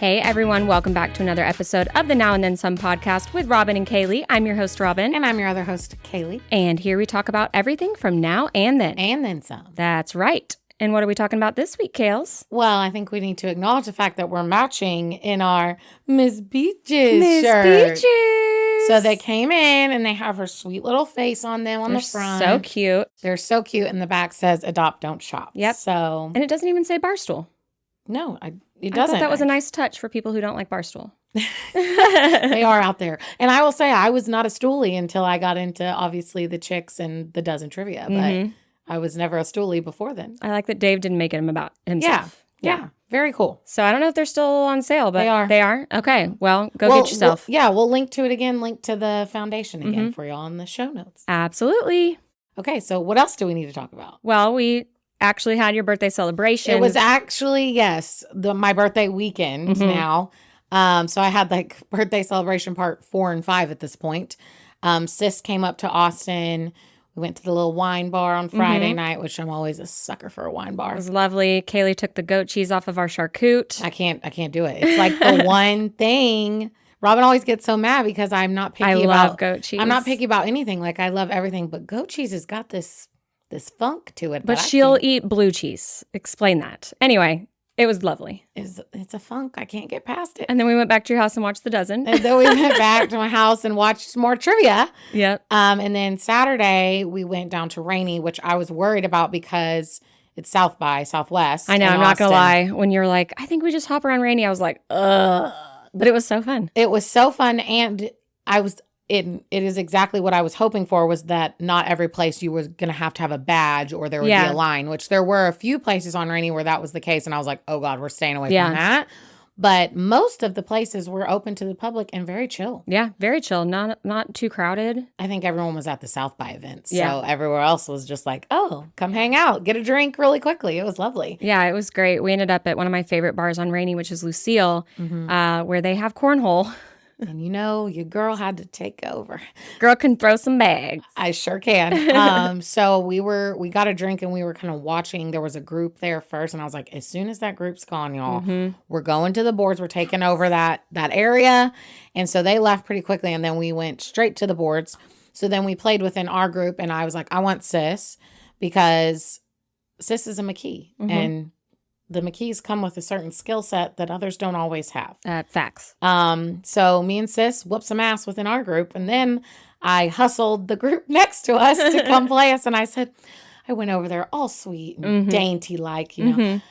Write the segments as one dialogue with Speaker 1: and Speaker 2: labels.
Speaker 1: Hey everyone, welcome back to another episode of the Now and Then Some podcast with Robin and Kaley. I'm your host, Robin.
Speaker 2: And I'm your other host, Kaley.
Speaker 1: And here we talk about everything from now and then.
Speaker 2: And then some.
Speaker 1: That's right. And what are we talking about this week, Kales?
Speaker 2: Well, I think we need to acknowledge the fact that we're matching in our Miss Beaches shirt.
Speaker 1: Miss Beaches!
Speaker 2: So they came in and they have her sweet little face on them on the front.
Speaker 1: So cute.
Speaker 2: They're so cute. And the back says, adopt, don't shop.
Speaker 1: Yep.
Speaker 2: So.
Speaker 1: And it doesn't even say Barstool.
Speaker 2: No, it doesn't.
Speaker 1: I thought that was a nice touch for people who don't like Barstool.
Speaker 2: They are out there. And I will say, I was not a stoolie until I got into, obviously, the chicks and the dozen trivia. But I was never a stoolie before then.
Speaker 1: I like that Dave didn't make it about himself.
Speaker 2: Yeah. Very cool.
Speaker 1: So I don't know if they're still on sale, but
Speaker 2: they
Speaker 1: are. Okay. Well, get yourself.
Speaker 2: We'll link to it again. Link to the foundation again for you all in the show notes.
Speaker 1: Absolutely.
Speaker 2: Okay. So what else do we need to talk about?
Speaker 1: Well, we actually had your birthday celebration.
Speaker 2: It was actually, yes, my birthday weekend now. So I had like birthday celebration part 4 and 5 at this point. Sis came up to Austin. We went to the little wine bar on Friday night, which I'm always a sucker for a wine bar.
Speaker 1: It was lovely. Kaley took the goat cheese off of our charcuterie.
Speaker 2: I can't do it. It's like the one thing. Robin always gets so mad because I'm not picky about.
Speaker 1: I love goat cheese.
Speaker 2: I'm not picky about anything. Like I love everything, but goat cheese has got this funk to it.
Speaker 1: But she'll eat blue cheese. Explain that. Anyway, it was lovely.
Speaker 2: It's a funk. I can't get past it.
Speaker 1: And then we went back to your house and watched The Dozen.
Speaker 2: And then we went back to my house and watched some more trivia.
Speaker 1: Yep.
Speaker 2: And then Saturday we went down to Rainy, which I was worried about because it's South by Southwest.
Speaker 1: I know. I'm not going to lie. When you're like, I think we just hop around Rainy, I was like, ugh. But it was so fun.
Speaker 2: It was so fun. And it is exactly what I was hoping for, was that not every place you were going to have a badge or there would be a line, which there were a few places on Rainy where that was the case. And I was like, oh God, we're staying away from that. But most of the places were open to the public and very chill.
Speaker 1: Yeah, very chill. Not too crowded.
Speaker 2: I think everyone was at the South by event. So everywhere else was just like, oh, come hang out, get a drink really quickly. It was lovely.
Speaker 1: Yeah, it was great. We ended up at one of my favorite bars on Rainy, which is Lucille, where they have cornhole.
Speaker 2: And your girl had to take over.
Speaker 1: Girl can throw some bags.
Speaker 2: I sure can. So we got a drink and we were kind of watching. There was a group there first. And I was like, as soon as that group's gone, y'all, we're going to the boards. We're taking over that area. And so they left pretty quickly. And then we went straight to the boards. So then we played within our group. And I was like, I want Sis because Sis is a McKee. And the McKees come with a certain skill set that others don't always have.
Speaker 1: Facts.
Speaker 2: So me and Sis whooped some ass within our group. And then I hustled the group next to us to come play us. And I said, I went over there all sweet and dainty like, hey,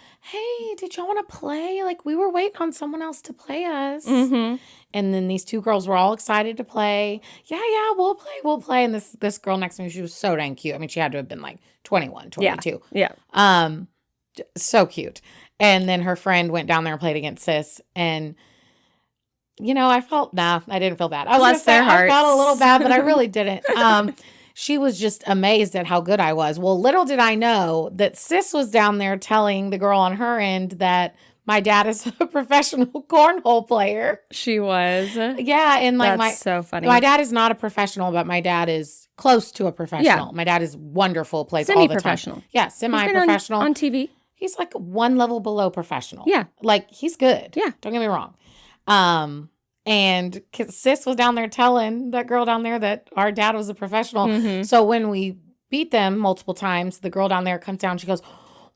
Speaker 2: did y'all want to play? Like we were waiting on someone else to play us. And then these two girls were all excited to play. Yeah, we'll play. And this girl next to me, she was so dang cute. I mean, she had to have been like 21, 22.
Speaker 1: Yeah.
Speaker 2: So cute. And then her friend went down there and played against Sis. And, I didn't feel bad.
Speaker 1: Bless their hearts.
Speaker 2: I felt a little bad, but I really didn't. She was just amazed at how good I was. Well, little did I know that Sis was down there telling the girl on her end that my dad is a professional cornhole player.
Speaker 1: She was.
Speaker 2: Yeah. And like
Speaker 1: that's so funny.
Speaker 2: My dad is not a professional, but my dad is close to a professional. Yeah. My dad is wonderful, plays all the time.
Speaker 1: Semi-professional.
Speaker 2: Yeah, semi-professional.
Speaker 1: On TV.
Speaker 2: He's like one level below professional.
Speaker 1: Yeah.
Speaker 2: Like he's good.
Speaker 1: Yeah.
Speaker 2: Don't get me wrong. And Sis was down there telling that girl down there that our dad was a professional. So when we beat them multiple times, the girl down there comes down. She goes,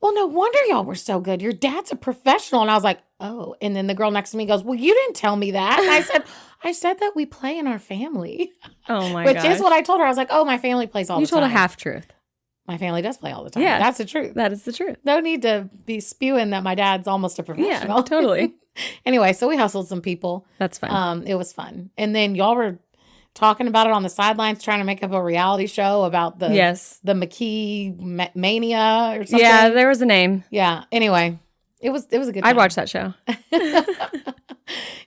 Speaker 2: well, no wonder y'all were so good. Your dad's a professional. And I was like, oh. And then the girl next to me goes, well, you didn't tell me that. And I said that we play in our family.
Speaker 1: Oh my god.
Speaker 2: Which is what I told her. I was like, oh, my family plays all the time.
Speaker 1: You told a half truth.
Speaker 2: My family does play all the time.
Speaker 1: Yeah.
Speaker 2: That's the truth.
Speaker 1: That is the truth.
Speaker 2: No need to be spewing that my dad's almost a professional.
Speaker 1: Yeah, totally.
Speaker 2: Anyway, so we hustled some people.
Speaker 1: That's fun.
Speaker 2: It was fun. And then y'all were talking about it on the sidelines, trying to make up a reality show about the McKee mania or something.
Speaker 1: Yeah, there was a name.
Speaker 2: Yeah. Anyway, it was a good time.
Speaker 1: I'd watch that show.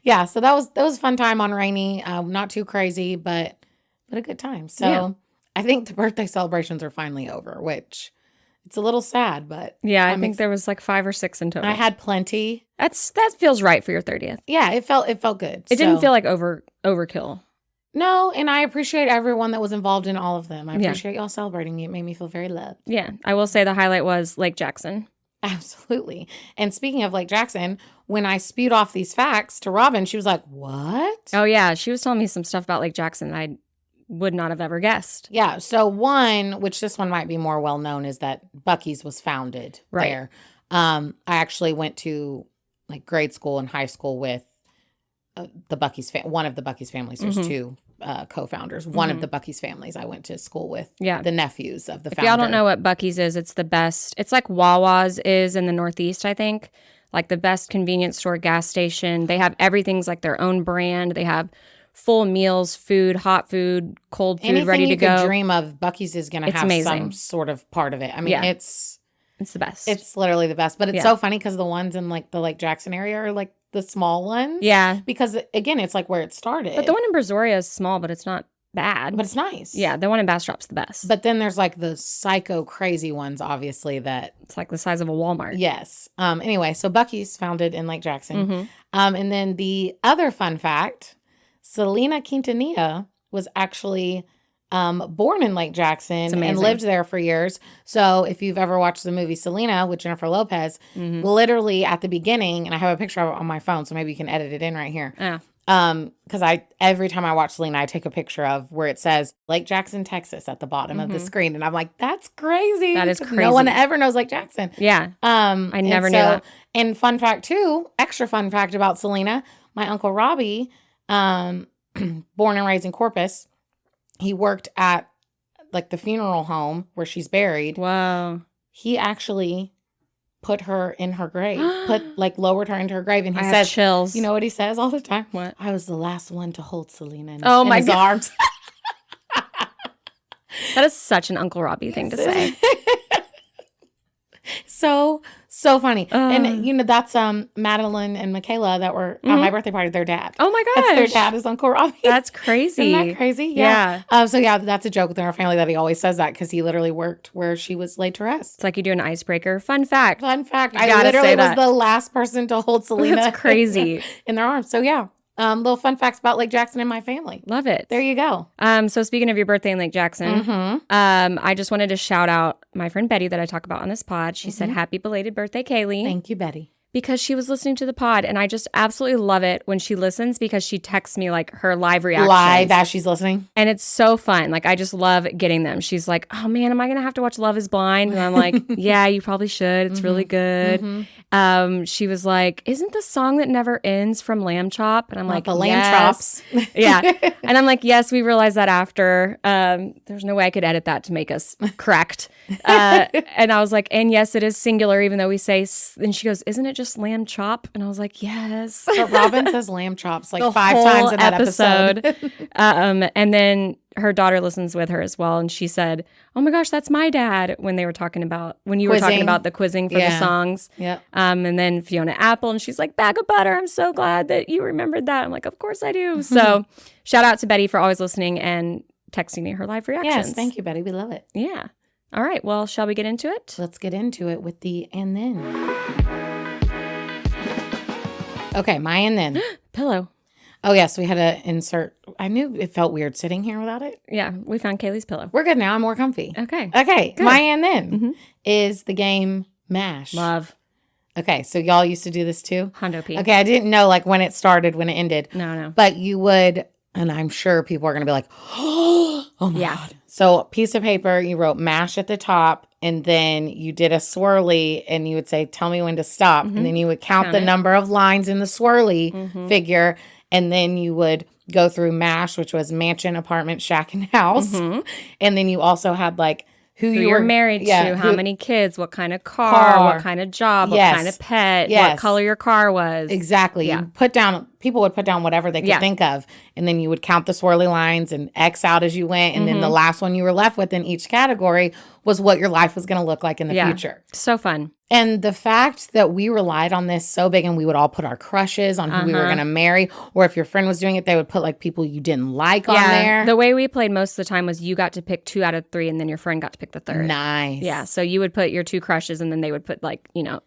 Speaker 2: Yeah, so that was a fun time on Rainy. Not too crazy, but a good time. So I think the birthday celebrations are finally over, which it's a little sad, but
Speaker 1: yeah, I think there was like 5 or 6 in total.
Speaker 2: I had plenty.
Speaker 1: That feels right for your 30th.
Speaker 2: Yeah, it felt good.
Speaker 1: It didn't feel like overkill.
Speaker 2: No, and I appreciate everyone that was involved in all of them. I appreciate y'all celebrating me. It made me feel very loved.
Speaker 1: Yeah, I will say the highlight was Lake Jackson.
Speaker 2: Absolutely. And speaking of Lake Jackson, when I spewed off these facts to Robin, she was like, what?
Speaker 1: Oh, yeah. She was telling me some stuff about Lake Jackson that I would not have ever guessed.
Speaker 2: Yeah. So one, which this one might be more well known, is that Buc-ee's was founded there. I actually went to like grade school and high school with the Buc-ee's one of the Buc-ee's families. There's two co-founders. One of the Buc-ee's families I went to school with. Yeah. The nephews of the founder.
Speaker 1: If y'all don't know what Buc-ee's is, it's the best. It's like Wawa's is in the Northeast, I think. Like the best convenience store, gas station. They have everything's like their own brand. They have full meals, food, hot food, cold food,
Speaker 2: anything
Speaker 1: ready to go.
Speaker 2: Anything you could dream of, Buc-ee's is going to have amazing. Some sort of part of it. I mean, it's
Speaker 1: the best.
Speaker 2: It's literally the best. But it's so funny because the ones in like the Lake Jackson area are like the small ones.
Speaker 1: Yeah.
Speaker 2: Because again, it's like where it started.
Speaker 1: But the one in Brazoria is small, but it's not bad.
Speaker 2: But it's nice.
Speaker 1: Yeah, the one in Bastrop's the best.
Speaker 2: But then there's like the psycho crazy ones, obviously, that
Speaker 1: it's like the size of a Walmart.
Speaker 2: Yes. Anyway, so Buc-ee's founded in Lake Jackson. And then the other fun fact, Selena Quintanilla was actually born in Lake Jackson and lived there for years. So if you've ever watched the movie Selena with Jennifer Lopez, literally at the beginning, and I have a picture of it on my phone, so maybe you can edit it in right here.
Speaker 1: Yeah.
Speaker 2: Because every time I watch Selena, I take a picture of where it says Lake Jackson, Texas at the bottom of the screen. And I'm like, that's crazy.
Speaker 1: That is crazy.
Speaker 2: No one ever knows Lake Jackson.
Speaker 1: Yeah. I never knew that.
Speaker 2: And fun fact too, extra fun fact about Selena, my Uncle Robbie, born and raised in Corpus, he worked at like the funeral home where she's buried.
Speaker 1: Wow.
Speaker 2: He actually put her in her grave, lowered her into her grave. And he
Speaker 1: says, chills.
Speaker 2: You know what he says all the time?
Speaker 1: What?
Speaker 2: I was the last one to hold Selena in, his arms.
Speaker 1: That is such an Uncle Robbie thing to say.
Speaker 2: So funny. And, you know, that's Madeline and Michaela that were at my birthday party, their dad.
Speaker 1: Oh, my gosh.
Speaker 2: That's their dad is Uncle Robbie.
Speaker 1: That's crazy.
Speaker 2: Isn't that crazy? Yeah. So, yeah, that's a joke within our family that he always says that because he literally worked where she was laid to rest.
Speaker 1: It's like you do an icebreaker. Fun fact.
Speaker 2: I literally was the last person to hold Selena.
Speaker 1: That's crazy.
Speaker 2: In their arms. So, yeah. Little fun facts about Lake Jackson and my family.
Speaker 1: Love it.
Speaker 2: There you go.
Speaker 1: So speaking of your birthday in Lake Jackson, I just wanted to shout out my friend Betty that I talk about on this pod. She said, happy belated birthday, Kaley.
Speaker 2: Thank you, Betty.
Speaker 1: Because she was listening to the pod, and I just absolutely love it when she listens because she texts me like her live reactions.
Speaker 2: Live as she's listening.
Speaker 1: And it's so fun. Like, I just love getting them. She's like, oh man, am I going to have to watch Love is Blind? And I'm like, yeah, you probably should. It's really good. She was like, isn't the song that never ends from Lamb Chop? And I'm like,
Speaker 2: the Lamb
Speaker 1: yes.
Speaker 2: Chops.
Speaker 1: Yeah. And I'm like, yes, we realized that after. There's no way I could edit that to make us correct. And I was like, and yes, it is singular, even though we say, and she goes, isn't it just lamb chop? And I was like, yes.
Speaker 2: But Robin says lamb chops like 5 times in that episode.
Speaker 1: And then her daughter listens with her as well. And she said, oh my gosh, that's my dad when you were talking about the quizzing for the songs.
Speaker 2: Yeah.
Speaker 1: And then Fiona Apple, and she's like, bag of butter. I'm so glad that you remembered that. I'm like, of course I do. So shout out to Betty for always listening and texting me her live reactions.
Speaker 2: Yes, thank you, Betty. We love it.
Speaker 1: Yeah. All right. Well, shall we get into it?
Speaker 2: Let's get into it with the and then. Okay, my and then.
Speaker 1: Pillow.
Speaker 2: Oh, yes, we had to insert. I knew it felt weird sitting here without it.
Speaker 1: Yeah, we found Kaley's pillow.
Speaker 2: We're good now. I'm more comfy.
Speaker 1: Okay.
Speaker 2: Good. My and then is the game MASH.
Speaker 1: Love.
Speaker 2: Okay, so y'all used to do this too?
Speaker 1: Hondo P.
Speaker 2: Okay, I didn't know like when it started, when it ended.
Speaker 1: No.
Speaker 2: But you would, and I'm sure people are going to be like, oh my God. So piece of paper, you wrote MASH at the top, and then you did a swirly, and you would say, tell me when to stop. And then you would count the number of lines in the swirly figure, and then you would go through MASH, which was mansion, apartment, shack, and house. And then you also had like who you were
Speaker 1: married to, how many kids, what kind of car, what kind of job, what kind of pet, what color your car was.
Speaker 2: Exactly. Yeah. People would put down whatever they could think of, and then you would count the swirly lines and X out as you went, and then the last one you were left with in each category was what your life was going to look like in the future.
Speaker 1: So fun.
Speaker 2: And the fact that we relied on this so big, and we would all put our crushes on who we were going to marry, or if your friend was doing it, they would put like people you didn't like on there.
Speaker 1: The way we played most of the time was you got to pick 2 out of 3, and then your friend got to pick the third.
Speaker 2: Nice.
Speaker 1: Yeah. So you would put your 2 crushes, and then they would put like, ew,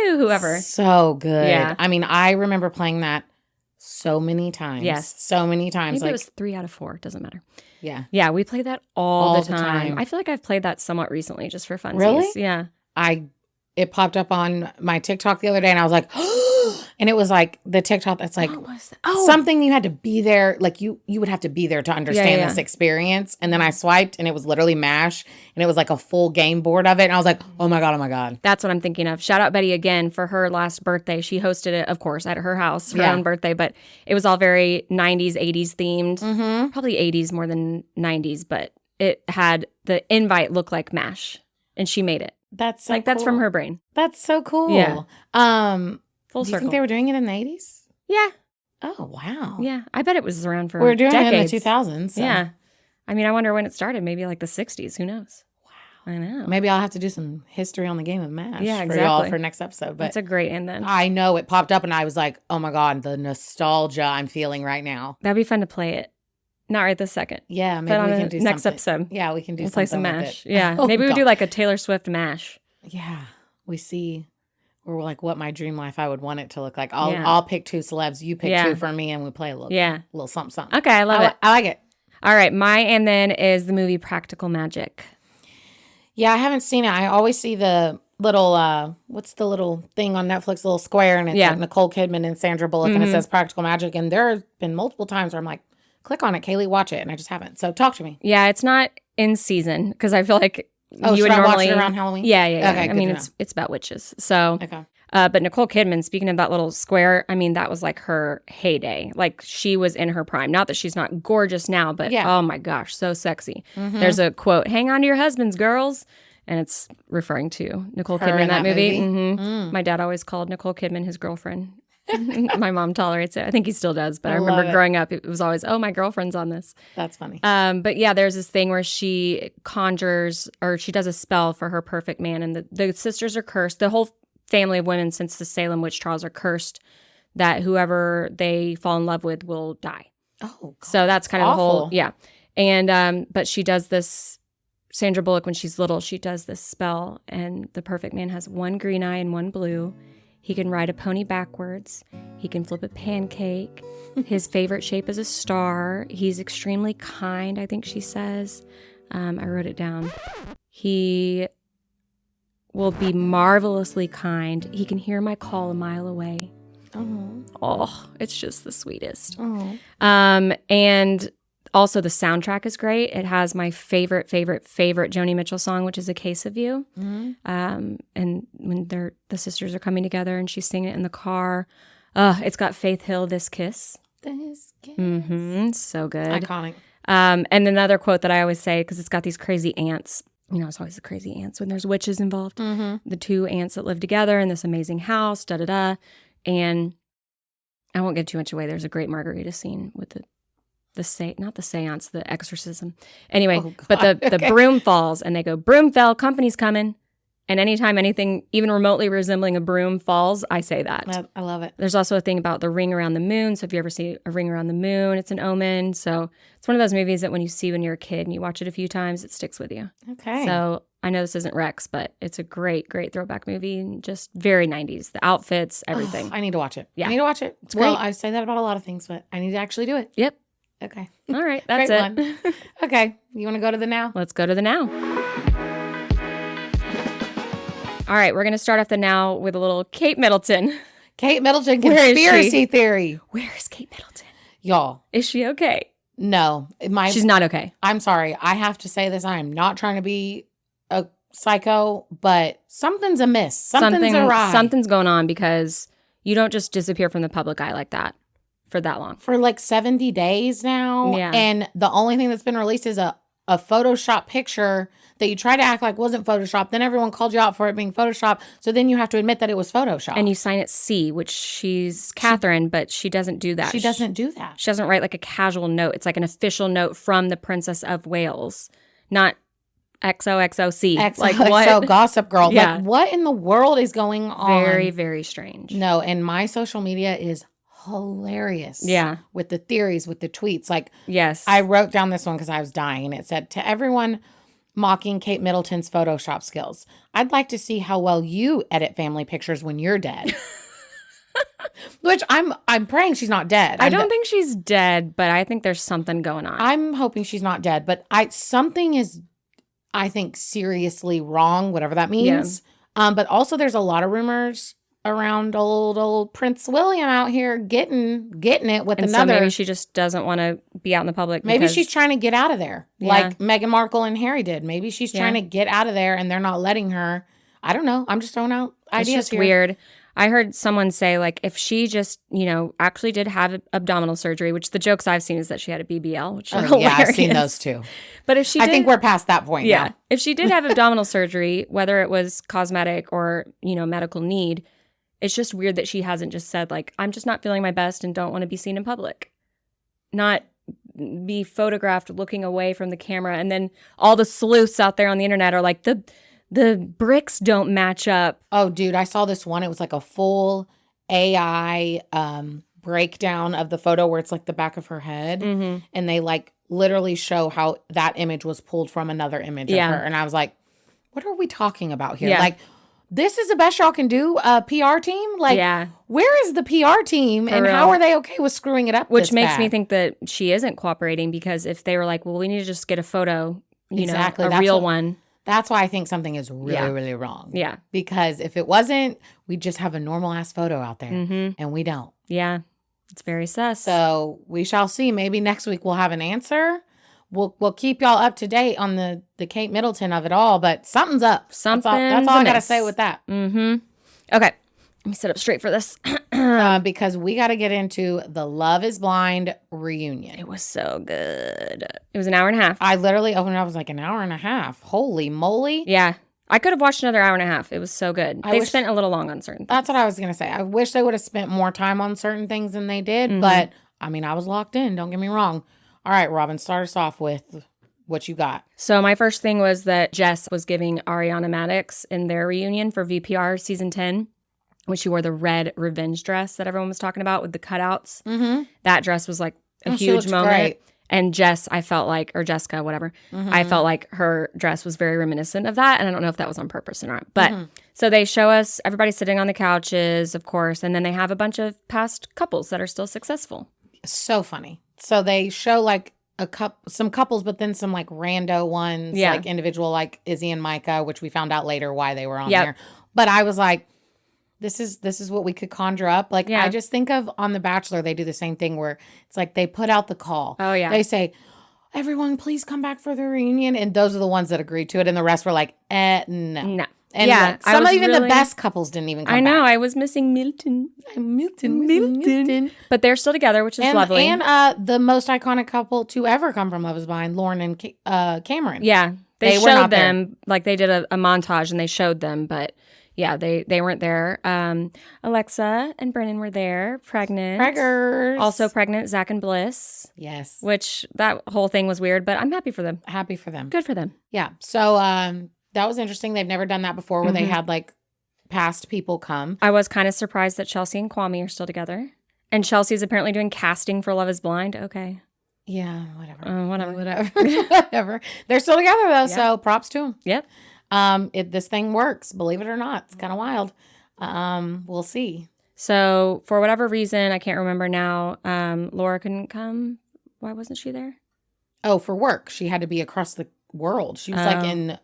Speaker 1: whoever.
Speaker 2: So good.
Speaker 1: Yeah.
Speaker 2: I mean, I remember playing that so many times.
Speaker 1: Yes.
Speaker 2: So many times.
Speaker 1: Maybe it was 3 out of 4. Doesn't matter.
Speaker 2: Yeah.
Speaker 1: Yeah, we played that all the time. I feel like I've played that somewhat recently just for funsies.
Speaker 2: Really?
Speaker 1: Yeah.
Speaker 2: I it popped up on my TikTok the other day, and I was like, and it was like the TikTok that's like
Speaker 1: What was that? Oh,
Speaker 2: something you had to be there. Like you would have to be there to understand
Speaker 1: yeah.
Speaker 2: this experience. And then I swiped, and it was literally MASH, and it was like a full game board of it. And I was like, oh my God.
Speaker 1: That's what I'm thinking of. Shout out Betty again for her last birthday. She hosted it, of course, at her house, her own birthday, but it was all very 90s, 80s themed. Probably 80s more than 90s, but it had the invite look like MASH, and she made it.
Speaker 2: That's so
Speaker 1: like
Speaker 2: cool.
Speaker 1: That's from her brain.
Speaker 2: That's so cool.
Speaker 1: Yeah.
Speaker 2: Full circle. Do you think they were doing it in the 80s?
Speaker 1: Yeah.
Speaker 2: Oh, wow.
Speaker 1: Yeah. I bet it was around for
Speaker 2: We were doing
Speaker 1: decades.
Speaker 2: it in the 2000s. So.
Speaker 1: Yeah. I mean, I wonder when it started. Maybe like the 60s. Who knows? Wow. I know.
Speaker 2: Maybe I'll have to do some history on the game of MASH for y'all for next episode. But
Speaker 1: that's a great end then.
Speaker 2: I know it popped up, and I was like, oh my God, the nostalgia I'm feeling right now.
Speaker 1: That'd be fun to play it. Not right this second.
Speaker 2: Yeah, maybe we can do
Speaker 1: next
Speaker 2: something.
Speaker 1: episode.
Speaker 2: Yeah, we can do
Speaker 1: we'll
Speaker 2: something
Speaker 1: play some MASH.
Speaker 2: with it.
Speaker 1: Yeah. Maybe we do like a Taylor Swift MASH.
Speaker 2: Yeah. We see or like what my dream life I would want it to look like. I'll pick 2 celebs, you pick 2 for me, and we play a little something.
Speaker 1: Okay, I love it.
Speaker 2: I like it.
Speaker 1: All right, my and then is the movie Practical Magic.
Speaker 2: Yeah, I haven't seen it. I always see the little what's the little thing on Netflix, little square, and it's like Nicole Kidman and Sandra Bullock, and it says Practical Magic, and there have been multiple times where I'm like, click on it, Kaley, watch it, and I just haven't. So talk to me.
Speaker 1: Yeah, it's not in season because I feel like
Speaker 2: you would normally watch it around Halloween.
Speaker 1: Yeah.
Speaker 2: Okay,
Speaker 1: I mean, it's about witches. So okay. But Nicole Kidman, speaking of that little square, I mean, that was like her heyday. Like she was in her prime. Not that she's not gorgeous now, but oh my gosh, so sexy. There's a quote, "Hang on to your husbands, girls." And it's referring to Nicole Kidman in that movie. My dad always called Nicole Kidman his girlfriend. My mom tolerates it. I think he still does. But I remember growing up, it was always, oh, my girlfriend's on this.
Speaker 2: That's funny.
Speaker 1: But yeah, there's this thing where she conjures or she does a spell for her perfect man. And the sisters are cursed. The whole family of women since the Salem witch trials are cursed that whoever they fall in love with will die.
Speaker 2: Oh, God,
Speaker 1: so that's kind of
Speaker 2: awful.
Speaker 1: the whole, yeah. And, but she does this, Sandra Bullock, when she's little, she does this spell and the perfect man has one green eye and one blue. He can ride a pony backwards. He can flip a pancake. His favorite shape is a star. He's extremely kind, I think she says. I wrote it down. He will be marvelously kind. He can hear my call a mile away. Oh, it's just the sweetest. And also the soundtrack is great. It has my favorite Joni Mitchell song, which is A Case of You. And when the sisters are coming together and she's singing it in the car, it's got Faith Hill, This Kiss.
Speaker 2: This kiss.
Speaker 1: So good.
Speaker 2: Iconic.
Speaker 1: And another quote that I always say, because it's got these crazy aunts. You know, it's always the crazy aunts when there's witches involved. The 2 aunts that live together in this amazing house, And I won't give too much away. There's a great margarita scene with not the seance, the exorcism. Anyway, but the broom falls and they go, broom fell, company's coming. And anytime anything even remotely resembling a broom falls, I say that.
Speaker 2: I love it.
Speaker 1: There's also a thing about the ring around the moon. So if you ever see a ring around the moon, it's an omen. So it's one of those movies that when you see when you're a kid and you watch it a few times, it sticks with you. Okay. So I know this isn't Rex, but it's a great throwback movie. Just very 90s. The outfits, everything.
Speaker 2: I need to watch it.
Speaker 1: Yeah.
Speaker 2: I need to watch it. It's
Speaker 1: great.
Speaker 2: I say that about a lot of things, but I need to actually do it.
Speaker 1: Yep.
Speaker 2: Okay.
Speaker 1: All right. That's
Speaker 2: it. Okay. You want to go to the now?
Speaker 1: Let's go to the now. All right. We're going to start off the now with a little Kate Middleton.
Speaker 2: Kate Middleton conspiracy theory.
Speaker 1: Where is Kate Middleton?
Speaker 2: Y'all.
Speaker 1: Is she okay?
Speaker 2: No.
Speaker 1: She's not okay.
Speaker 2: I'm sorry. I have to say this. I am not trying to be a psycho, but something's amiss. Something's awry.
Speaker 1: Something's going on because you don't just disappear from the public eye like that for that long.
Speaker 2: For like 70 days now.
Speaker 1: Yeah.
Speaker 2: And the only thing that's been released is a Photoshop picture that you try to act like wasn't Photoshop. Then everyone called you out for it being Photoshop. So then you have to admit that it was Photoshop.
Speaker 1: And you sign it C, which she's Catherine, but she doesn't do that.
Speaker 2: She doesn't do that.
Speaker 1: She doesn't write like a casual note. It's like an official note from the Princess of Wales, not XOXOC.
Speaker 2: Like what? Gossip Girl.
Speaker 1: Yeah.
Speaker 2: Like what in the world is going on?
Speaker 1: Very, very strange.
Speaker 2: No, and my social media is hilarious.
Speaker 1: Yeah.
Speaker 2: With the theories, with the tweets. Like,
Speaker 1: yes.
Speaker 2: I wrote down this one because I was dying, and it said, to everyone mocking Kate Middleton's Photoshop skills, I'd like to see how well you edit family pictures when you're dead. Which I'm praying she's not dead.
Speaker 1: I don't think she's dead, but I think there's something going on.
Speaker 2: I'm hoping she's not dead, but something is, I think, seriously wrong, whatever that means. But also there's a lot of rumors around old Prince William out here getting it with
Speaker 1: And
Speaker 2: another.
Speaker 1: so maybe she just doesn't want to be out in the public.
Speaker 2: Maybe
Speaker 1: because-
Speaker 2: she's trying to get out of there, like Meghan Markle and Harry did. Maybe she's trying to get out of there, and they're not letting her. I don't know. I'm just throwing out ideas.
Speaker 1: It's just weird. I heard someone say, like, if she just, actually did have abdominal surgery, which the jokes I've seen is that she had a BBL, which are hilarious.
Speaker 2: Yeah, I've seen those too.
Speaker 1: But if she
Speaker 2: I think we're past that point now.
Speaker 1: If she did have abdominal surgery, whether it was cosmetic or, medical need, it's just weird that she hasn't just said, like, I'm just not feeling my best and don't want to be seen in public. Not be photographed looking away from the camera. And then all the sleuths out there on the internet are like, the bricks don't match up.
Speaker 2: Oh, dude, I saw this one. It was like a full AI breakdown of the photo where it's like the back of her head.
Speaker 1: Mm-hmm.
Speaker 2: And they like literally show how that image was pulled from another image of her. And I was like, what are we talking about here? Like, this is the best y'all can do, a PR team? Like, where is the PR team and how are they okay with screwing it up?
Speaker 1: Which makes me think that she isn't cooperating, because if they were like, well, we need to just get a photo, a real one.
Speaker 2: That's why I think something is really, really wrong.
Speaker 1: Yeah.
Speaker 2: Because if it wasn't, we'd just have a normal ass photo out there. And we don't.
Speaker 1: Yeah. It's very sus.
Speaker 2: So we shall see. Maybe next week we'll have an answer. We'll keep y'all up to date on the Kate Middleton of it all, but something's up. That's all I got to say with that.
Speaker 1: Mm-hmm. Okay. Let me sit up straight for this.
Speaker 2: Because we got to get into the Love is Blind reunion.
Speaker 1: It was so good. It was an hour and a half.
Speaker 2: I literally opened it up. I was like, an hour and a half. Holy moly.
Speaker 1: Yeah. I could have watched another hour and a half. It was so good. They spent a little long on certain things.
Speaker 2: That's what I was going to say. I wish they would have spent more time on certain things than they did. But, I mean, I was locked in. Don't get me wrong. All right, Robin, start us off with what you got.
Speaker 1: So my first thing was that Jess was giving Ariana Madix in their reunion for VPR season 10. When she wore the red revenge dress that everyone was talking about with the cutouts.
Speaker 2: Mm-hmm.
Speaker 1: That dress was like a huge moment. Great. And Jess, I felt like, or Jessica, whatever, I felt like her dress was very reminiscent of that. And I don't know if that was on purpose or not. But so they show us everybody sitting on the couches, of course. And then they have a bunch of past couples that are still successful.
Speaker 2: So funny. So they show like some couples, but then some like rando ones, like individual, like Izzy and Micah, which we found out later why they were on there. But I was like, this is what we could conjure up. Like, I just think of on The Bachelor, they do the same thing where it's like they put out the call.
Speaker 1: Oh, yeah.
Speaker 2: They say, everyone, please come back for the reunion. And those are the ones that agreed to it. And the rest were like, no.
Speaker 1: No.
Speaker 2: And like, some of even the best couples didn't even come back.
Speaker 1: I know. I was missing Milton. Milton. But they're still together, which is lovely.
Speaker 2: And the most iconic couple to ever come from Love is Blind, Lauren and Cameron.
Speaker 1: Yeah. They showed them, like they did a montage and they showed them, but... Yeah, they weren't there. Alexa and Brennan were there, pregnant.
Speaker 2: Preggers.
Speaker 1: Also pregnant, Zach and Bliss.
Speaker 2: Yes.
Speaker 1: Which, that whole thing was weird, but I'm happy for them.
Speaker 2: Happy for them.
Speaker 1: Good for them.
Speaker 2: Yeah. So that was interesting. They've never done that before where they had like past people come.
Speaker 1: I was kind of surprised that Chelsea and Kwame are still together. And Chelsea's apparently doing casting for Love is Blind. Okay.
Speaker 2: Yeah, whatever.
Speaker 1: Whatever.
Speaker 2: Whatever. They're still together though, so props to them.
Speaker 1: Yep.
Speaker 2: This thing works, believe it or not. It's kind of wild. We'll see.
Speaker 1: So for whatever reason, I can't remember now, Laura couldn't come. Why wasn't she there?
Speaker 2: Oh, for work. She had to be across the world. She was like in...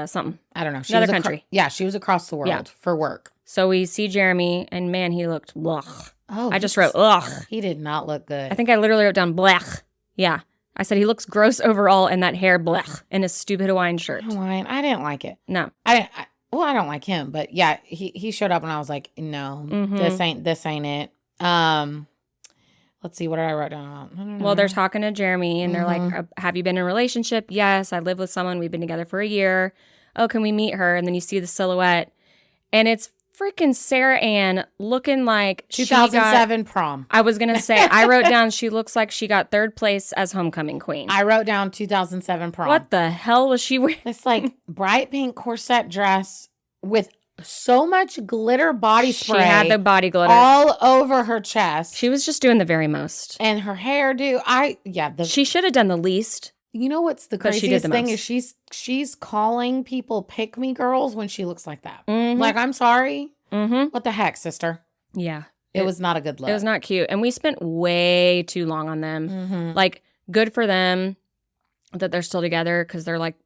Speaker 1: something.
Speaker 2: I don't know. She
Speaker 1: Another
Speaker 2: was
Speaker 1: country.
Speaker 2: She was across the world for work.
Speaker 1: So we see Jeremy, and man, he looked blech.
Speaker 2: Oh,
Speaker 1: I just wrote ugh.
Speaker 2: He did not look good.
Speaker 1: I think I literally wrote down blech. Yeah. I said he looks gross overall, and that hair blech in his stupid Hawaiian shirt.
Speaker 2: Hawaiian. I didn't like it.
Speaker 1: No.
Speaker 2: I don't like him, but yeah, he showed up and I was like, no, this ain't it. Let's see, what did I write down?
Speaker 1: Well, they're talking to Jeremy and they're like, have you been in a relationship? Yes, I live with someone. We've been together for a year. Oh, can we meet her? And then you see the silhouette and it's freaking Sarah Ann looking like
Speaker 2: 2007 prom.
Speaker 1: I was going to say, I wrote down she looks like she got third place as homecoming queen.
Speaker 2: I wrote down 2007 prom.
Speaker 1: What the hell was she wearing?
Speaker 2: It's like bright pink corset dress with so much glitter body spray.
Speaker 1: She had the body glitter
Speaker 2: all over her chest.
Speaker 1: She was just doing the very most.
Speaker 2: And her hairdo,
Speaker 1: she should have done the least.
Speaker 2: You know what's the craziest thing is she's calling people pick me girls when she looks like that.
Speaker 1: Mm-hmm.
Speaker 2: Like, I'm sorry. Mm-hmm. What the heck, sister?
Speaker 1: Yeah.
Speaker 2: It was not a good look.
Speaker 1: It was not cute. And we spent way too long on them.
Speaker 2: Mm-hmm.
Speaker 1: Like, good for them that they're still together because they're like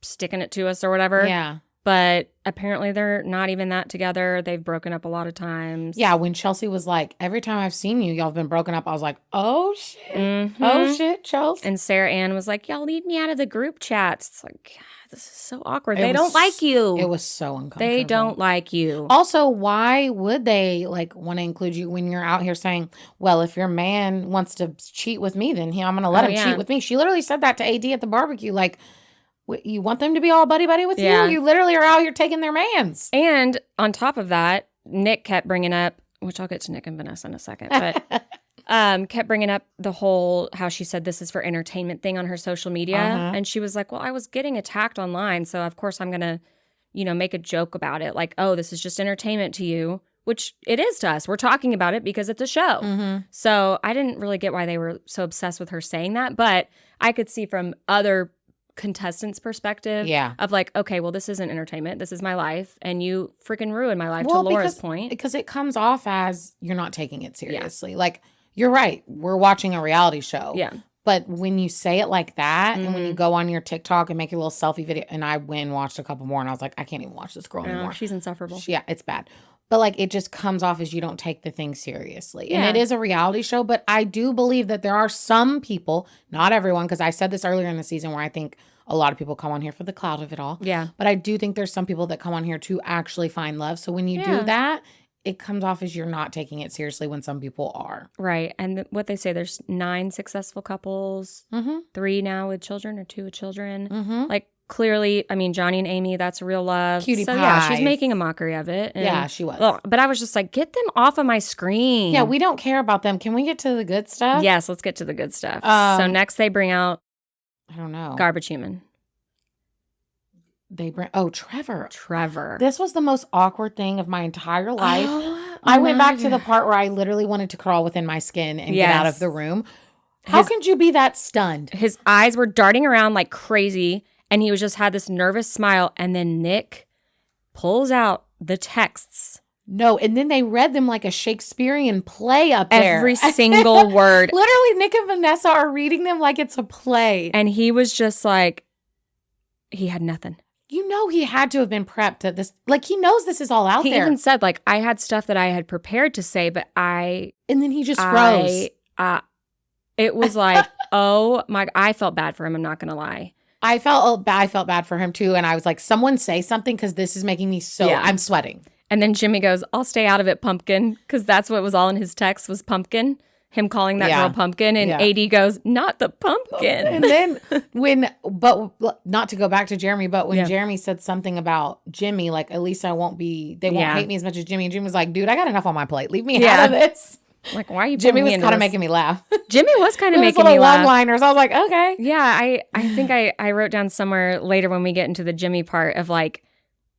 Speaker 1: sticking it to us or whatever.
Speaker 2: Yeah.
Speaker 1: But apparently they're not even that together. They've broken up a lot of times.
Speaker 2: Yeah, when Chelsea was like, every time I've seen you, y'all have been broken up. I was like, oh shit.
Speaker 1: Mm-hmm.
Speaker 2: Oh shit, Chelsea.
Speaker 1: And Sarah Ann was like, y'all leave me out of the group chats. It's like, God, this is so awkward.
Speaker 2: It
Speaker 1: They don't
Speaker 2: was-
Speaker 1: like you.
Speaker 2: It was so uncomfortable.
Speaker 1: They don't like you.
Speaker 2: Also, why would they like want to include you when you're out here saying, well, if your man wants to cheat with me, then I'm going to let him cheat with me. She literally said that to AD at the barbecue. Like, you want them to be all buddy-buddy with you? You literally are out here taking their mans.
Speaker 1: And on top of that, Nick kept bringing up, which I'll get to Nick and Vanessa in a second, but kept bringing up the whole, how she said this is for entertainment thing on her social media. And she was like, well, I was getting attacked online, so of course I'm going to, make a joke about it. Like, oh, this is just entertainment to you, which it is to us. We're talking about it because it's a show. So I didn't really get why they were so obsessed with her saying that, but I could see from other contestants' perspective of like, okay, well, this isn't entertainment. This is my life, and you freaking ruined my life, to Laura's point.
Speaker 2: Because it comes off as you're not taking it seriously. Like, you're right. We're watching a reality show.
Speaker 1: Yeah.
Speaker 2: But when you say it like that, and when you go on your TikTok and make your little selfie video, and I went and watched a couple more, and I was like, I can't even watch this girl anymore.
Speaker 1: She's insufferable.
Speaker 2: Yeah, it's bad. But like, it just comes off as you don't take the thing seriously. And it is a reality show, but I do believe that there are some people, not everyone, because I said this earlier in the season where I think a lot of people come on here for the clout of it all.
Speaker 1: Yeah.
Speaker 2: But I do think there's some people that come on here to actually find love. So when you do that, it comes off as you're not taking it seriously when some people are.
Speaker 1: Right. And what they say, there's 9 successful couples, 3 now with children or 2 with children. Like, clearly, I mean, Johnny and Amy, that's real love.
Speaker 2: Cutie
Speaker 1: so,
Speaker 2: pie.
Speaker 1: yeah, she's making a mockery of it. And,
Speaker 2: yeah, she was.
Speaker 1: Well, but I was just like, get them off of my screen.
Speaker 2: Yeah, we don't care about them. Can we get to the good stuff?
Speaker 1: Yes, let's get to the good stuff. So next they bring out
Speaker 2: I don't know.
Speaker 1: Garbage Human.
Speaker 2: They bring Trevor. This was the most awkward thing of my entire life. I went back to the part where I literally wanted to crawl within my skin and get out of the room. How could you be that stunned?
Speaker 1: His eyes were darting around like crazy, and he was just had this nervous smile, and then Nick pulls out the texts.
Speaker 2: No, and then they read them like a Shakespearean play up there.
Speaker 1: Every single word.
Speaker 2: Literally, Nick and Vanessa are reading them like it's a play.
Speaker 1: And he was just like, he had nothing.
Speaker 2: You know he had to have been prepped at this. Like, he knows this is all out there.
Speaker 1: He even said, like, I had stuff that I had prepared to say, but And
Speaker 2: then he just froze.
Speaker 1: It was like, oh my, I felt bad for him, I'm not going to lie.
Speaker 2: I felt bad for him too. And I was like, someone say something because this is making me I'm sweating.
Speaker 1: And then Jimmy goes, I'll stay out of it, pumpkin. Because that's what was all in his text was pumpkin. Him calling that girl pumpkin. And AD goes, not the pumpkin.
Speaker 2: And then not to go back to Jeremy, but when Jeremy said something about Jimmy, like, at least they won't hate me as much as Jimmy. And Jimmy was like, dude, I got enough on my plate. Leave me out of this.
Speaker 1: Like, why are you
Speaker 2: Jimmy was kind of making me laugh.
Speaker 1: Jimmy was kind of making me
Speaker 2: little
Speaker 1: laugh.
Speaker 2: one-liners. I was like, okay.
Speaker 1: Yeah, I think I wrote down somewhere later when we get into the Jimmy part of like,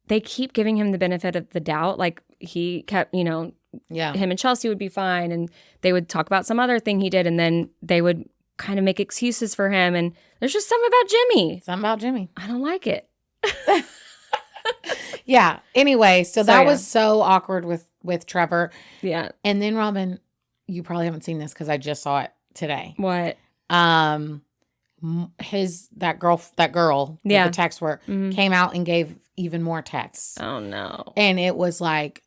Speaker 1: they keep giving him the benefit of the doubt. Like, he kept, him and Chelsea would be fine. And they would talk about some other thing he did. And then they would kind of make excuses for him. And there's just something about Jimmy. I don't like it.
Speaker 2: Yeah. Anyway, so that was so awkward with Trevor.
Speaker 1: Yeah.
Speaker 2: And then Robin, you probably haven't seen this because I just saw it today.
Speaker 1: What?
Speaker 2: That girl that the texts were came out and gave even more texts.
Speaker 1: Oh no.
Speaker 2: And it was like,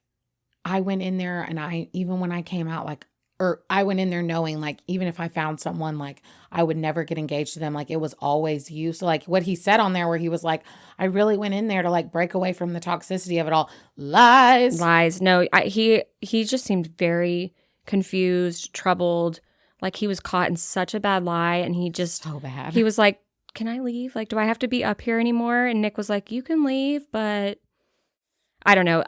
Speaker 2: I went in there and when I came out, like, or I went in there knowing, like, even if I found someone, like, I would never get engaged to them. Like, it was always you. So, like, what he said on there where he was like, I really went in there to, like, break away from the toxicity of it all. Lies. No,
Speaker 1: he just seemed very confused, troubled. Like, he was caught in such a bad lie. And he just.
Speaker 2: So bad.
Speaker 1: He was like, can I leave? Like, do I have to be up here anymore? And Nick was like, you can leave, but I don't know.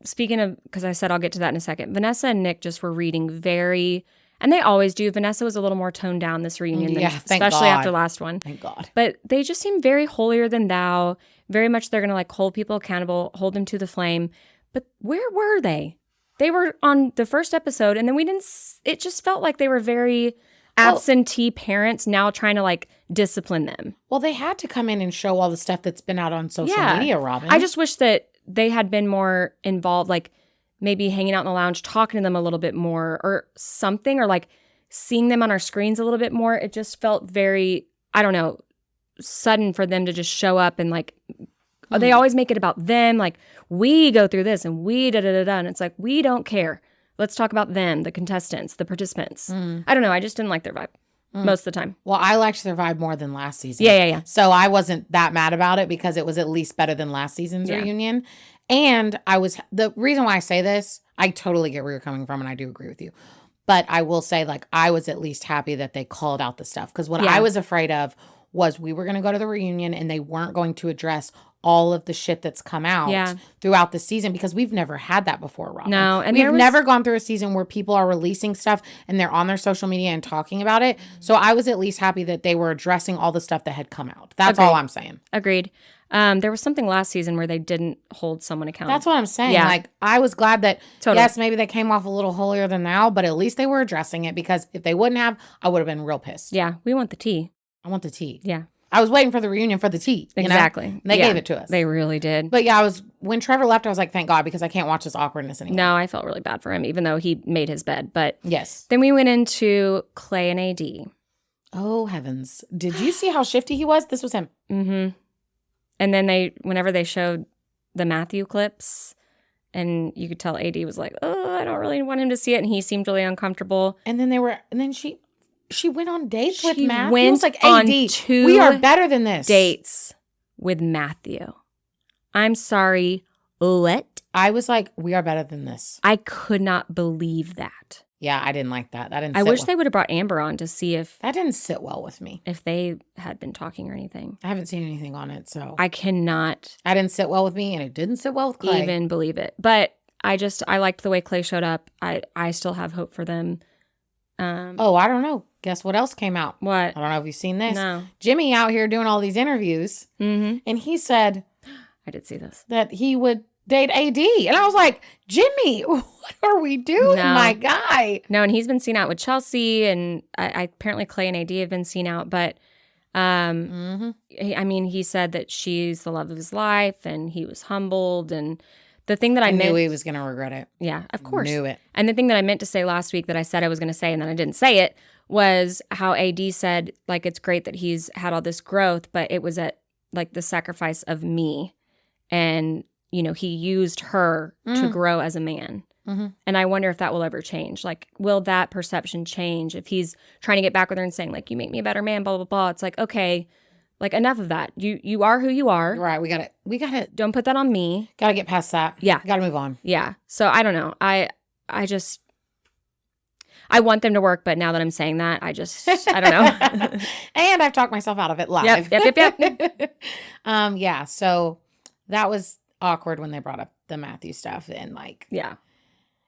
Speaker 1: Speaking of, because I said I'll get to that in a second, Vanessa and Nick just were reading and they always do. Vanessa was a little more toned down this reunion, especially after last one.
Speaker 2: Thank God.
Speaker 1: But they just seem very holier than thou. Very much they're going to like hold people accountable, hold them to the flame. But where were they? They were on the first episode, and then it just felt like they were very absentee parents now trying to like discipline them.
Speaker 2: Well, they had to come in and show all the stuff that's been out on social media, Robin.
Speaker 1: I just wish that they had been more involved, like maybe hanging out in the lounge, talking to them a little bit more or something, or like seeing them on our screens a little bit more. It just felt very, I don't know, sudden for them to just show up and like They always make it about them. Like, we go through this and we da-da-da-da. And it's like, we don't care. Let's talk about them, the contestants, the participants. I don't know. I just didn't like their vibe most of the time.
Speaker 2: Well, I liked their vibe more than last season.
Speaker 1: Yeah.
Speaker 2: So I wasn't that mad about it because it was at least better than last season's reunion. And the reason why I say this, I totally get where you're coming from and I do agree with you. But I will say, like, I was at least happy that they called out the stuff. Because what I was afraid of was we were going to go to the reunion and they weren't going to address all of the shit that's come out throughout the season, because we've never had that before, Robin.
Speaker 1: No, and
Speaker 2: we've never gone through a season where people are releasing stuff and they're on their social media and talking about it. So I was at least happy that they were addressing all the stuff that had come out. That's all I'm saying.
Speaker 1: Agreed. There was something last season where they didn't hold someone accountable.
Speaker 2: That's what I'm saying.
Speaker 1: Yeah.
Speaker 2: Like, I was glad that, yes, maybe they came off a little holier than thou, but at least they were addressing it, because if they wouldn't have, I would have been real pissed.
Speaker 1: Yeah, we want the tea.
Speaker 2: I want the tea.
Speaker 1: Yeah.
Speaker 2: I was waiting for the reunion for the tea.
Speaker 1: Exactly.
Speaker 2: And they gave it to us.
Speaker 1: They really did.
Speaker 2: But yeah, when Trevor left, I was like, thank God, because I can't watch this awkwardness anymore.
Speaker 1: No, I felt really bad for him, even though he made his bed. But
Speaker 2: yes.
Speaker 1: Then we went into Clay and AD.
Speaker 2: Oh, heavens. Did you see how shifty he was? This was him.
Speaker 1: Mm-hmm. And then whenever they showed the Matthew clips, and you could tell AD was like, oh, I don't really want him to see it. And he seemed really uncomfortable.
Speaker 2: And then she went on dates with Matthew.
Speaker 1: Went
Speaker 2: it was like,
Speaker 1: on
Speaker 2: AD,
Speaker 1: 2
Speaker 2: we are better than this.
Speaker 1: Dates with Matthew. I'm sorry, what?
Speaker 2: I was like, we are better than this.
Speaker 1: I could not believe that.
Speaker 2: Yeah, I didn't like that.
Speaker 1: I wish they would have brought Amber on to see if
Speaker 2: that didn't sit well with me.
Speaker 1: If they had been talking or anything.
Speaker 2: I haven't seen anything on it, so
Speaker 1: I cannot.
Speaker 2: That didn't sit well with me, and it didn't sit well with Clay.
Speaker 1: Even believe it. But I liked the way Clay showed up. I still have hope for them.
Speaker 2: I don't know. Guess what else came out?
Speaker 1: What?
Speaker 2: I don't know if you've seen this.
Speaker 1: No.
Speaker 2: Jimmy out here doing all these interviews, and he said,
Speaker 1: I did see this,
Speaker 2: that he would date AD. And I was like, Jimmy, what are we doing, my guy?
Speaker 1: No, and he's been seen out with Chelsea, and I apparently Clay and AD have been seen out. But, I mean, he said that she's the love of his life, and he was humbled. And the thing that I
Speaker 2: knew he was going to regret it.
Speaker 1: Yeah, of course.
Speaker 2: Knew it.
Speaker 1: And the thing that I meant to say last week that I said I was going to say and then I didn't say it was how AD said, like, it's great that he's had all this growth, but it was at, like, the sacrifice of me. And, you know, he used her to grow as a man. Mm-hmm. And I wonder if that will ever change. Like, will that perception change if he's trying to get back with her and saying, like, you make me a better man, blah, blah, blah. It's like, okay, like, enough of that. You are who you are.
Speaker 2: Right. We got it.
Speaker 1: Don't put that on me.
Speaker 2: Got to get past that.
Speaker 1: Yeah.
Speaker 2: Got to move on.
Speaker 1: Yeah. So I don't know. I want them to work, but now that I'm saying that, I don't know.
Speaker 2: And I've talked myself out of it live.
Speaker 1: Yep.
Speaker 2: Yeah. So that was awkward when they brought up the Matthew stuff, and like,
Speaker 1: yeah,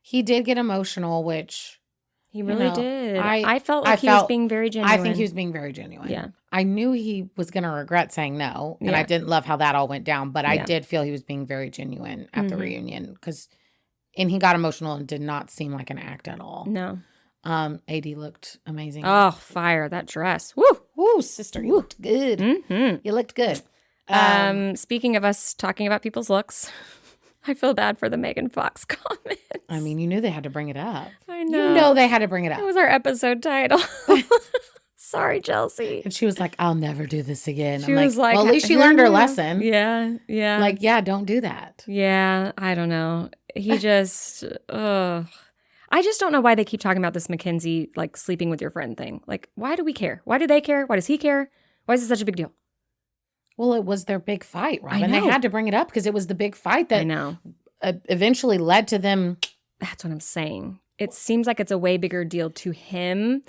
Speaker 2: he did get emotional, which
Speaker 1: he really did. I felt like he was being very genuine.
Speaker 2: I think he was being very genuine.
Speaker 1: Yeah.
Speaker 2: I knew he was going to regret saying no, and I didn't love how that all went down, but I did feel he was being very genuine at the reunion, and he got emotional and did not seem like an act at all.
Speaker 1: No.
Speaker 2: AD looked amazing.
Speaker 1: Oh, fire. That dress. Woo.
Speaker 2: Woo, sister. You looked good.
Speaker 1: Mm-hmm.
Speaker 2: You looked good.
Speaker 1: Speaking of us talking about people's looks, I feel bad for the Megan Fox comments.
Speaker 2: I mean, you knew they had to bring it up.
Speaker 1: I know.
Speaker 2: You know they had to bring it up.
Speaker 1: It was our episode title. Sorry, Chelsea.
Speaker 2: And she was like, I'll never do this again.
Speaker 1: She was like,
Speaker 2: well, at least she learned her lesson.
Speaker 1: Yeah, yeah.
Speaker 2: Like, yeah, don't do that.
Speaker 1: Yeah, I don't know. He just, I just don't know why they keep talking about this Mackenzie, like, sleeping with your friend thing. Like, why do we care? Why do they care? Why does he care? Why is it such a big deal?
Speaker 2: Well, it was their big fight, Robin. They had to bring it up because it was the big fight that eventually led to them.
Speaker 1: That's what I'm saying. It seems like it's a way bigger deal to him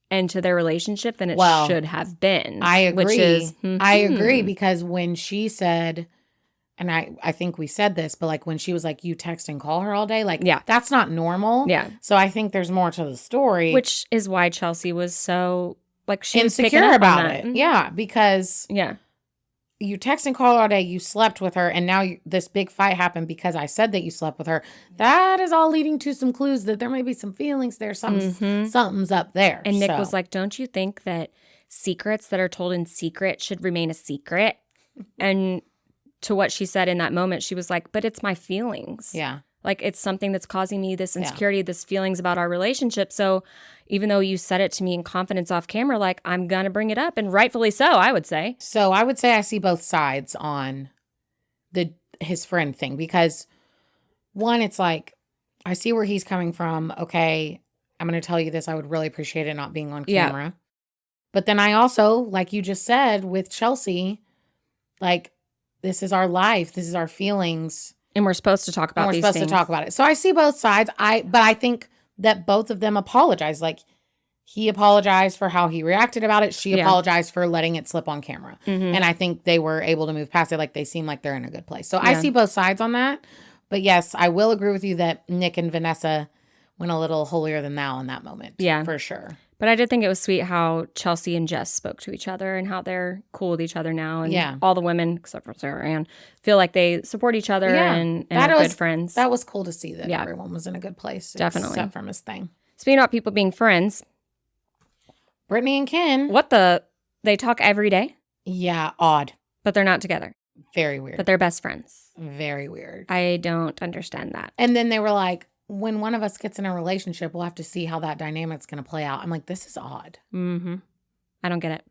Speaker 1: and to their relationship than it should have been.
Speaker 2: I agree.
Speaker 1: Which is,
Speaker 2: I agree, because when she said, and I think we said this, but like when she was like, you text and call her all day, like, that's not normal.
Speaker 1: Yeah.
Speaker 2: So I think there's more to the story.
Speaker 1: Which is why Chelsea was so, like, she was
Speaker 2: insecure about
Speaker 1: it.
Speaker 2: Mm-hmm. Yeah, because you text and call all day, you slept with her, and now this big fight happened because I said that you slept with her. That is all leading to some clues that there may be some feelings there. Something's up there.
Speaker 1: And Nick was like, don't you think that secrets that are told in secret should remain a secret? And to what she said in that moment, she was like, but it's my feelings.
Speaker 2: Yeah.
Speaker 1: Like, it's something that's causing me this insecurity, this feelings about our relationship. So even though you said it to me in confidence off camera, like, I'm going to bring it up. And rightfully so, I would say.
Speaker 2: So I would say I see both sides on his friend thing, because one, it's like, I see where he's coming from. Okay, I'm going to tell you this. I would really appreciate it not being on camera. But then I also, like you just said with Chelsea, like, this is our life. This is our feelings.
Speaker 1: And we're supposed to talk about these things.
Speaker 2: To talk about it. So I see both sides. But I think that both of them apologize. Like, he apologized for how he reacted about it. She apologized for letting it slip on camera.
Speaker 1: Mm-hmm.
Speaker 2: And I think they were able to move past it. Like, they seem like they're in a good place. So I see both sides on that. But yes, I will agree with you that Nick and Vanessa went a little holier than thou in that moment. Yeah. For sure.
Speaker 1: But I did think it was sweet how Chelsea and Jess spoke to each other and how they're cool with each other now. And all the women, except for Sarah Ann, feel like they support each other and are good friends.
Speaker 2: That was cool to see that everyone was in a good place.
Speaker 1: Definitely.
Speaker 2: Except for Miss Thing.
Speaker 1: Speaking about people being friends.
Speaker 2: Brittany and Ken.
Speaker 1: They talk every day?
Speaker 2: Yeah, odd.
Speaker 1: But they're not together.
Speaker 2: Very weird.
Speaker 1: But they're best friends.
Speaker 2: Very weird.
Speaker 1: I don't understand that.
Speaker 2: And then they were like, when one of us gets in a relationship, we'll have to see how that dynamic's going to play out. I'm like, this is odd.
Speaker 1: Mm-hmm. I don't get it.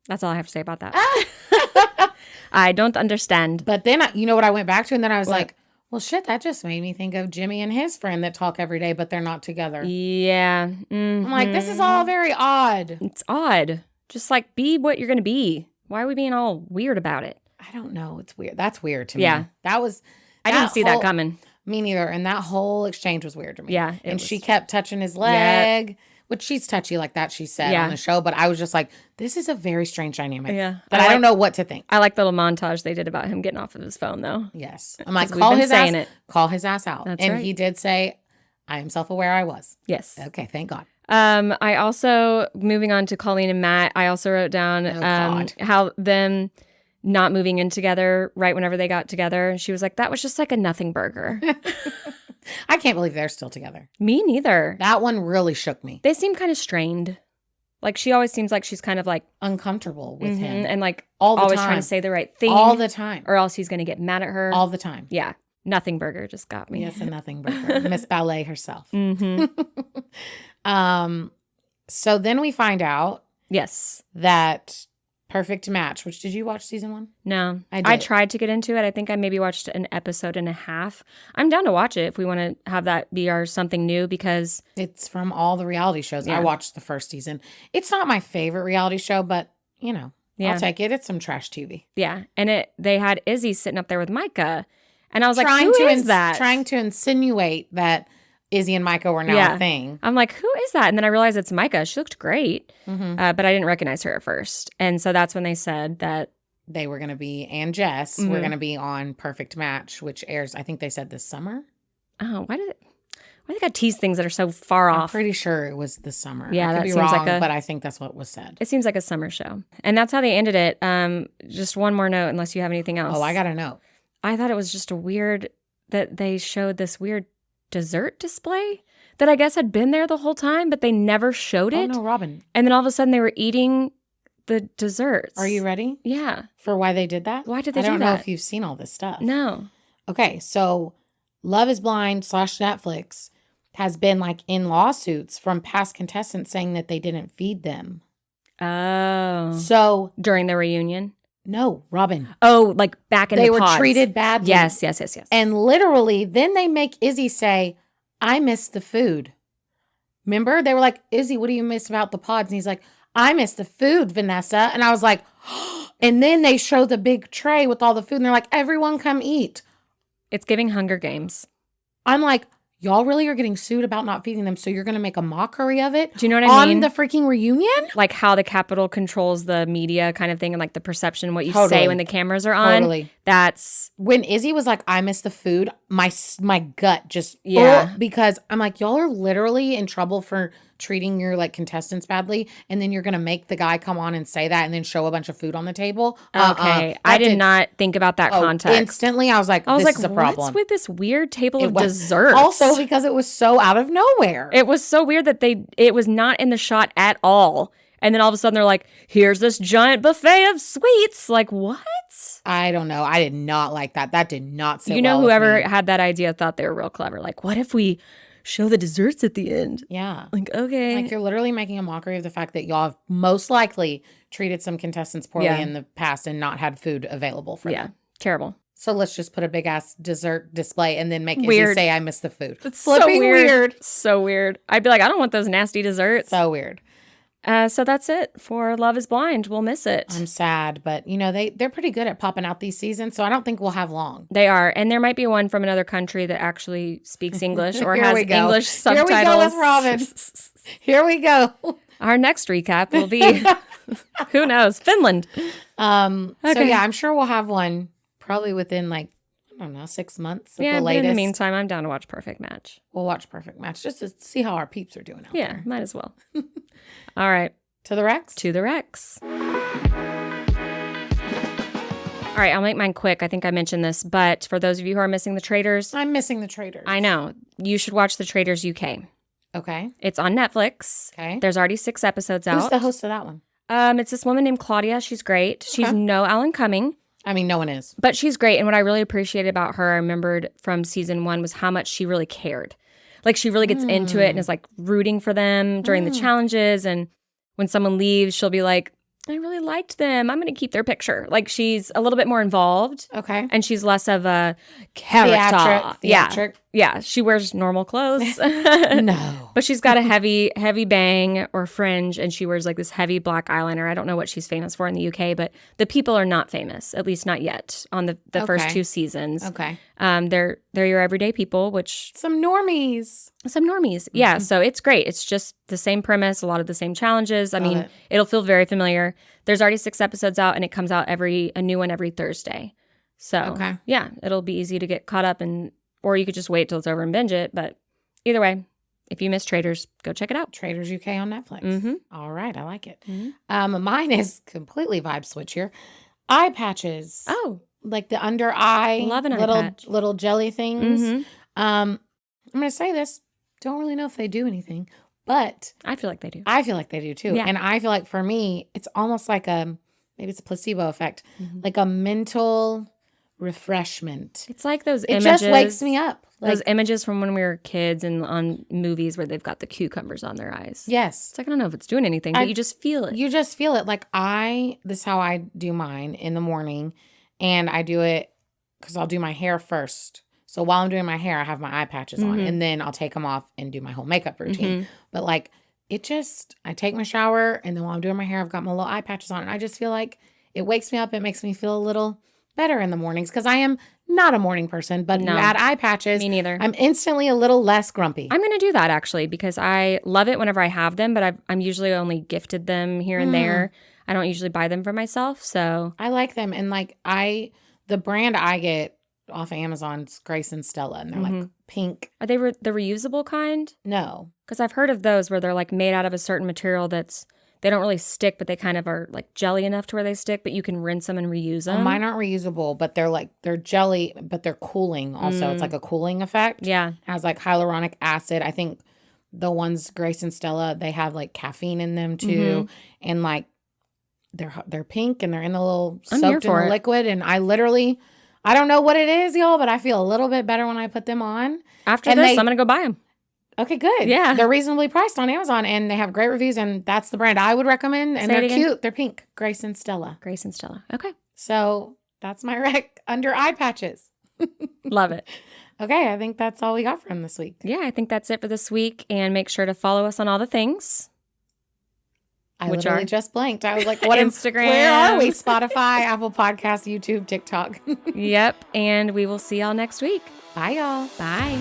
Speaker 1: That's all I have to say about that. I don't understand.
Speaker 2: But then, you know what I went back to? And then I was like, well, shit, that just made me think of Jimmy and his friend that talk every day, but they're not together.
Speaker 1: Yeah.
Speaker 2: Mm-hmm. I'm like, this is all very odd.
Speaker 1: It's odd. Just like, be what you're going to be. Why are we being all weird about it?
Speaker 2: I don't know. It's weird. That's weird to me.
Speaker 1: Yeah. I didn't see that coming.
Speaker 2: Me neither. And that whole exchange was weird to me.
Speaker 1: Yeah.
Speaker 2: And she kept touching his leg, which she's touchy like that, she said on the show. But I was just like, this is a very strange dynamic.
Speaker 1: Yeah.
Speaker 2: But I don't know what to think.
Speaker 1: I like the little montage they did about him getting off of his phone, though.
Speaker 2: Yes. I'm like, call his ass out.
Speaker 1: That's
Speaker 2: and
Speaker 1: right.
Speaker 2: He did say, I am self-aware I was.
Speaker 1: Yes.
Speaker 2: Okay. Thank God.
Speaker 1: I also, moving on to Colleen and Matt, I also wrote down how them not moving in together right whenever they got together. She was like, that was just like a nothing burger.
Speaker 2: I can't believe they're still together.
Speaker 1: Me neither.
Speaker 2: That one really shook me.
Speaker 1: They seem kind of strained. Like, she always seems like she's kind of like
Speaker 2: uncomfortable with him.
Speaker 1: And like
Speaker 2: always
Speaker 1: trying to say the right thing.
Speaker 2: All the time.
Speaker 1: Or else he's going to get mad at her.
Speaker 2: All the time.
Speaker 1: Yeah. Nothing burger just got me.
Speaker 2: Yes, a nothing burger. Miss Ballet herself.
Speaker 1: Mm-hmm.
Speaker 2: So then we find out.
Speaker 1: Yes.
Speaker 2: That Perfect Match, which, did you watch season 1?
Speaker 1: No. I tried to get into it. I think I maybe watched an episode and a half. I'm down to watch it if we want to have that be our something new, because
Speaker 2: it's from all the reality shows. I watched the first season. It's not my favorite reality show, but you know, I'll take it. It's some trash TV.
Speaker 1: Yeah. And they had Izzy sitting up there with Micah. And I was like, who is that?
Speaker 2: Trying to insinuate that Izzy and Micah were now a thing.
Speaker 1: I'm like, who is that? And then I realized it's Micah. She looked great, but I didn't recognize her at first. And so that's when they said that
Speaker 2: they were going to be, and Jess were going to be on Perfect Match, which airs, I think they said this summer.
Speaker 1: Oh, why they got tease things that are so far off?
Speaker 2: I'm pretty sure it was this summer.
Speaker 1: Yeah,
Speaker 2: I could
Speaker 1: that
Speaker 2: be
Speaker 1: seems
Speaker 2: wrong,
Speaker 1: like
Speaker 2: but I think that's what was said.
Speaker 1: It seems like a summer show. And that's how they ended it. Just one more note, unless you have anything else.
Speaker 2: Oh, I got a note.
Speaker 1: I thought it was just weird that they showed this weird dessert display that I guess had been there the whole time, but they never showed it.
Speaker 2: Oh, no, Robin.
Speaker 1: And then all of a sudden they were eating the desserts.
Speaker 2: Are you ready?
Speaker 1: Yeah.
Speaker 2: For why they did that?
Speaker 1: Why did they do that?
Speaker 2: I don't know if you've seen all this stuff.
Speaker 1: No.
Speaker 2: Okay, so Love is Blind / Netflix has been like in lawsuits from past contestants saying that they didn't feed them.
Speaker 1: Oh.
Speaker 2: So
Speaker 1: during the reunion?
Speaker 2: No, Robin.
Speaker 1: Oh, like back in the pods.
Speaker 2: They were treated badly.
Speaker 1: Yes.
Speaker 2: And literally, then they make Izzy say, I miss the food. Remember? They were like, Izzy, what do you miss about the pods? And he's like, I miss the food, Vanessa. And I was like, and then they show the big tray with all the food. And they're like, everyone come eat.
Speaker 1: It's giving Hunger Games.
Speaker 2: I'm like, y'all really are getting sued about not feeding them, so you're going to make a mockery of it?
Speaker 1: Do you know what I mean?
Speaker 2: On the freaking reunion?
Speaker 1: Like how the Capitol controls the media kind of thing, and like the perception, what you say when the cameras are on.
Speaker 2: Totally.
Speaker 1: That's...
Speaker 2: When Izzy was like, I miss the food, my gut just... because I'm like, y'all are literally in trouble for treating your like contestants badly, and then you're going to make the guy come on and say that and then show a bunch of food on the table?
Speaker 1: Okay. I did not think about that context.
Speaker 2: Instantly, I was like, this is a problem.
Speaker 1: What's with this weird table of desserts?
Speaker 2: Also, because it was so out of nowhere.
Speaker 1: It was so weird that it was not in the shot at all. And then all of a sudden they're like, here's this giant buffet of sweets. Like, what?
Speaker 2: I don't know. I did not like that. That did not sit
Speaker 1: whoever had that idea thought they were real clever. Like, what if we show the desserts at the end?
Speaker 2: Yeah.
Speaker 1: Like, okay.
Speaker 2: Like, you're literally making a mockery of the fact that y'all have most likely treated some contestants poorly in the past and not had food available for them.
Speaker 1: Terrible.
Speaker 2: So let's just put a big ass dessert display and then make it
Speaker 1: Weird.
Speaker 2: say I miss the food.
Speaker 1: It's so weird. So weird. I'd be like, I don't want those nasty desserts.
Speaker 2: So weird.
Speaker 1: So that's it for Love is Blind. We'll miss it.
Speaker 2: I'm sad, but you know, they're pretty good at popping out these seasons, so I don't think we'll have long.
Speaker 1: They are. And there might be one from another country that actually speaks English or has English subtitles.
Speaker 2: Here we go with Robin. Here we go.
Speaker 1: Our next recap will be, who knows, Finland.
Speaker 2: So yeah, I'm sure we'll have one probably within like, I don't know, 6 months at the
Speaker 1: But
Speaker 2: latest.
Speaker 1: in the meantime, I'm down to watch Perfect Match.
Speaker 2: We'll watch Perfect Match just to see how our peeps are doing out there.
Speaker 1: Yeah, might as well. All right.
Speaker 2: To the Rex?
Speaker 1: To the Rex. All right, I'll make mine quick. I think I mentioned this, but for those of you who are missing The Traitors.
Speaker 2: I'm missing The Traitors.
Speaker 1: I know. You should watch The Traitors UK.
Speaker 2: Okay.
Speaker 1: It's on Netflix.
Speaker 2: Okay.
Speaker 1: There's already 6 episodes out.
Speaker 2: Who's the host of that one?
Speaker 1: It's this woman named Claudia. She's great. She's no Alan Cumming.
Speaker 2: I mean, no one is.
Speaker 1: But she's great. And what I really appreciated about her, I remembered from season 1, was how much she really cared. Like, she really gets into it and is like rooting for them during the challenges. And when someone leaves, she'll be like, I really liked them. I'm going to keep their picture. Like, she's a little bit more involved.
Speaker 2: Okay.
Speaker 1: And she's less of a character.
Speaker 2: Theatric.
Speaker 1: Yeah. She wears normal clothes.
Speaker 2: No.
Speaker 1: But she's got a heavy bang or fringe, and she wears like this heavy black eyeliner. I don't know what she's famous for in the UK, but the people are not famous, at least not yet, on the first 2 seasons.
Speaker 2: Okay.
Speaker 1: They're your everyday people, which...
Speaker 2: Some normies.
Speaker 1: Yeah, so it's great. It's just the same premise, a lot of the same challenges. I mean, it'll feel very familiar. There's already 6 episodes out, and it comes out a new one every Thursday. So, yeah, it'll be easy to get caught up, or you could just wait till it's over and binge it. But either way, if you miss Traitors, go check it out.
Speaker 2: Traitors UK on Netflix. All right, I like it. Mine is completely vibe switch here. Eye patches.
Speaker 1: Oh.
Speaker 2: Like the under eye.
Speaker 1: Love an eye patch.
Speaker 2: Little jelly things. I'm going to say this. Don't really know if they do anything, but
Speaker 1: I feel like they do.
Speaker 2: I feel like they do too.
Speaker 1: Yeah.
Speaker 2: And I feel like for me, it's almost like maybe it's a placebo effect, like a mental refreshment.
Speaker 1: It's like those
Speaker 2: It
Speaker 1: images.
Speaker 2: just wakes me up.
Speaker 1: Those images from when we were kids and on movies where they've got the cucumbers on their eyes.
Speaker 2: Yes.
Speaker 1: It's like, I don't know if it's doing anything, but you just feel it.
Speaker 2: You just feel it. Like this is how I do mine in the morning. And I do it because I'll do my hair first. So while I'm doing my hair, I have my eye patches on, and then I'll take them off and do my whole makeup routine. But like, I take my shower, and then while I'm doing my hair, I've got my little eye patches on, and I just feel like it wakes me up. It makes me feel a little better in the mornings because I am not a morning person, but you add eye patches.
Speaker 1: Me neither.
Speaker 2: I'm instantly a little less grumpy.
Speaker 1: I'm going to do that actually because I love it whenever I have them, but I'm usually only gifted them here and there. I don't usually buy them for myself, so.
Speaker 2: I like them, and like the brand I get off of Amazon is Grace and Stella, and they're like pink.
Speaker 1: Are they the reusable kind?
Speaker 2: No.
Speaker 1: Because I've heard of those where they're like made out of a certain material they don't really stick, but they kind of are like jelly enough to where they stick, but you can rinse them and reuse them.
Speaker 2: Mine aren't reusable, but they're jelly, but they're cooling also. It's like a cooling effect.
Speaker 1: Yeah.
Speaker 2: It has like hyaluronic acid. I think the ones Grace and Stella, they have like caffeine in them too. And like they're pink and they're in the little soaked in the liquid. And I don't know what it is, y'all, but I feel a little bit better when I put them on.
Speaker 1: After this, I'm going to go buy them.
Speaker 2: Okay, good.
Speaker 1: Yeah.
Speaker 2: They're reasonably priced on Amazon, and they have great reviews, and that's the brand I would recommend. And they're cute. They're pink. Grace and Stella.
Speaker 1: Grace and Stella. Okay.
Speaker 2: So that's my rec under eye patches.
Speaker 1: Love it.
Speaker 2: Okay, I think that's all we got from this week.
Speaker 1: Yeah, I think that's it for this week. And make sure to follow us on all the things.
Speaker 2: I literally just blanked. I was like, what
Speaker 1: Instagram.
Speaker 2: Where are we? Spotify, Apple Podcasts, YouTube, TikTok.
Speaker 1: Yep. And we will see y'all next week.
Speaker 2: Bye, y'all.
Speaker 1: Bye.